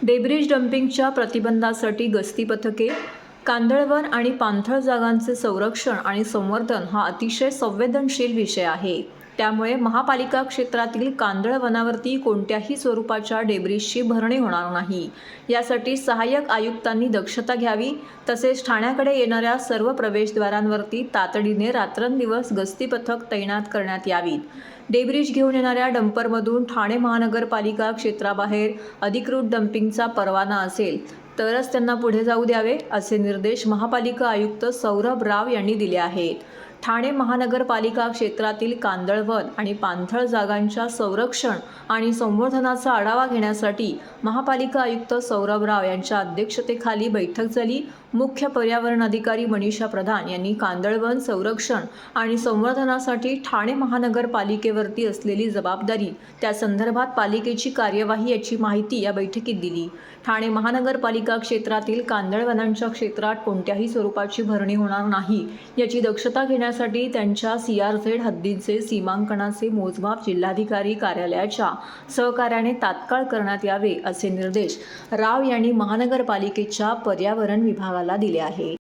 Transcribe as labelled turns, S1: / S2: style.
S1: Debris डंपिंगच्या प्रतिबंधासाठी गस्ती पथके, कांदळवन आणि पाणथळ जागांचे संरक्षण आणि संवर्धन हा अतिशय संवेदनशील विषय आहे. त्यामुळे महापालिका क्षेत्रातील कांदळवनावरती कोणत्याही स्वरूपाच्या डेब्रिजची भरणी होणार नाही, यासाठी सहाय्यक आयुक्तांनी दक्षता घ्यावी. तसेच ठाण्याकडे येणाऱ्या सर्व प्रवेशद्वारांवरती तातडीने रात्रंदिवस गस्ती पथक तैनात करण्यात यावीत. डेब्रिज घेऊन येणाऱ्या डंपरमधून ठाणे महानगरपालिका क्षेत्राबाहेर अधिकृत डंपिंगचा परवाना असेल तरच त्यांना पुढे जाऊ द्यावे, असे निर्देश महापालिका आयुक्त सौरभ राव यांनी दिले आहेत. ठाणे महानगरपालिका क्षेत्रातील कांदळवन आणि पाणथळ जागांच्या संरक्षण आणि संवर्धनाचा आढावा घेण्यासाठी महापालिका आयुक्त सौरभ राव यांच्या अध्यक्षतेखाली बैठक झाली. मुख्य पर्यावरण अधिकारी मनीषा प्रधान यांनी कांदळवन संरक्षण आणि संवर्धनासाठी ठाणे महानगरपालिकेवरती असलेली जबाबदारी, त्या संदर्भात पालिकेची कार्यवाही याची माहिती या बैठकीत दिली. ठाणे महानगरपालिका क्षेत्रातील कांदळवनांच्या क्षेत्रात कोणत्याही स्वरूपाची भरणी होणार नाही याची दक्षता घेण्यासाठी त्यांच्या CRZ हद्दींचे सीमांकनाचे मोजमाप जिल्हाधिकारी कार्यालयाच्या सहकार्याने तात्काळ करण्यात यावे, असे निर्देश राव यांनी महानगरपालिकेच्या पर्यावरण विभागाला दिले आहेत.